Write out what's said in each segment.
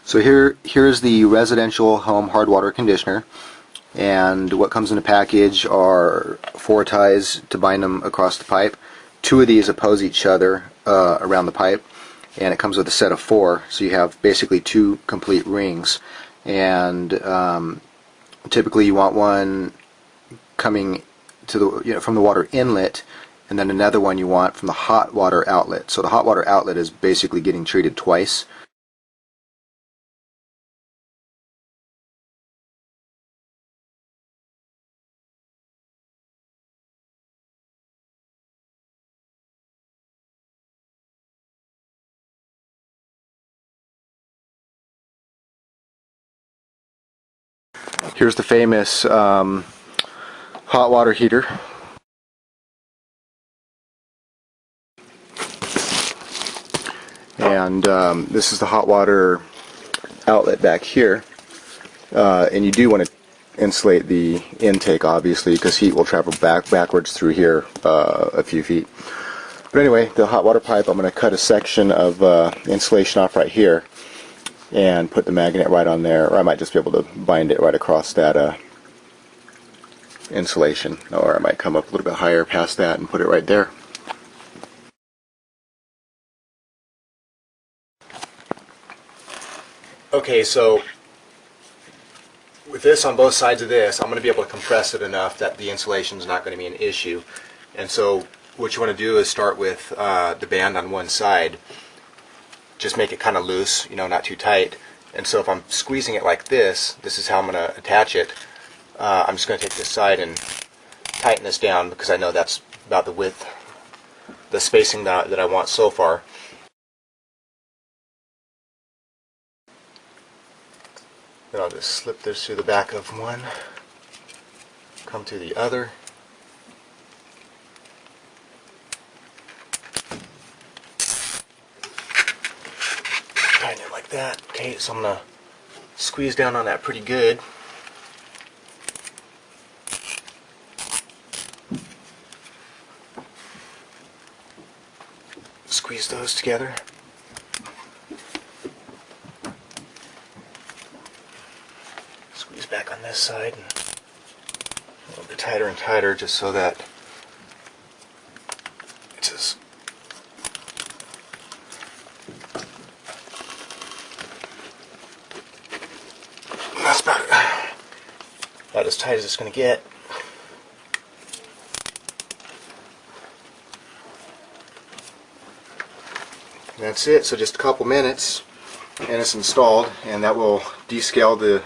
So here's the residential home hard water conditioner, and what comes in the package are 4 ties to bind them across the pipe. 2 of these oppose each other around the pipe, and it comes with a set of 4, so you have basically 2 complete rings. And typically you want one coming to the from the water inlet, and then another one you want from the hot water outlet. So the hot water outlet is basically getting treated twice. Here's the famous hot water heater. And this is the hot water outlet back here. And you do want to insulate the intake, obviously, because heat will travel backwards through here a few feet. But anyway, the hot water pipe, I'm going to cut a section of insulation off right here and put the magnet right on there, or I might just be able to bind it right across that insulation, or I might come up a little bit higher past that and put it right there. Okay, so with this on both sides of this, I'm going to be able to compress it enough that the insulation is not going to be an issue. And so what you want to do is start with the band on one side. Just make it kind of loose, you know, not too tight. And so if I'm squeezing it like this, this is how I'm going to attach it. I'm just going to take this side and tighten this down, because I know that's about the width, the spacing that I want so far. Then I'll just slip this through the back of one, come to the other. Tighten it like that. Okay, so I'm going to squeeze down on that pretty good. Squeeze those together. Squeeze back on this side, and a little bit tighter and tighter, just so that it's as that's about as tight as it's going to get. And that's it. So just a couple minutes and it's installed, and that will descale the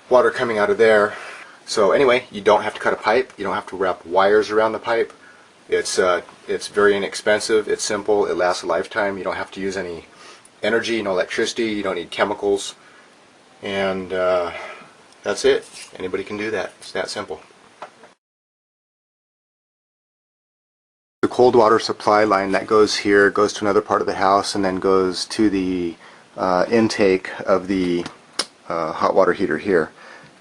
water coming out of there. So anyway, you don't have to cut a pipe, you don't have to wrap wires around the pipe. It's very inexpensive, it's simple, it lasts a lifetime. You don't have to use any energy, no electricity, you don't need chemicals, and that's it. Anybody can do that. It's that simple. The cold water supply line that goes here goes to another part of the house, and then goes to the intake of the hot water heater here.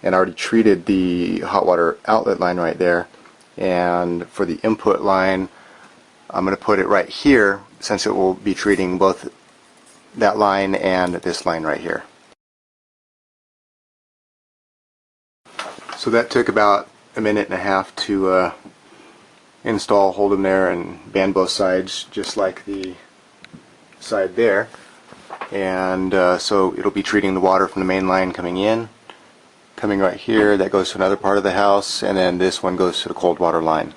And I already treated the hot water outlet line right there, and for the input line I'm going to put it right here, since it will be treating both that line and this line right here. So that took about a minute and a half to install, hold them there, and band both sides just like the side there. And so it'll be treating the water from the main line coming in, coming right here, that goes to another part of the house, and then this one goes to the cold water line.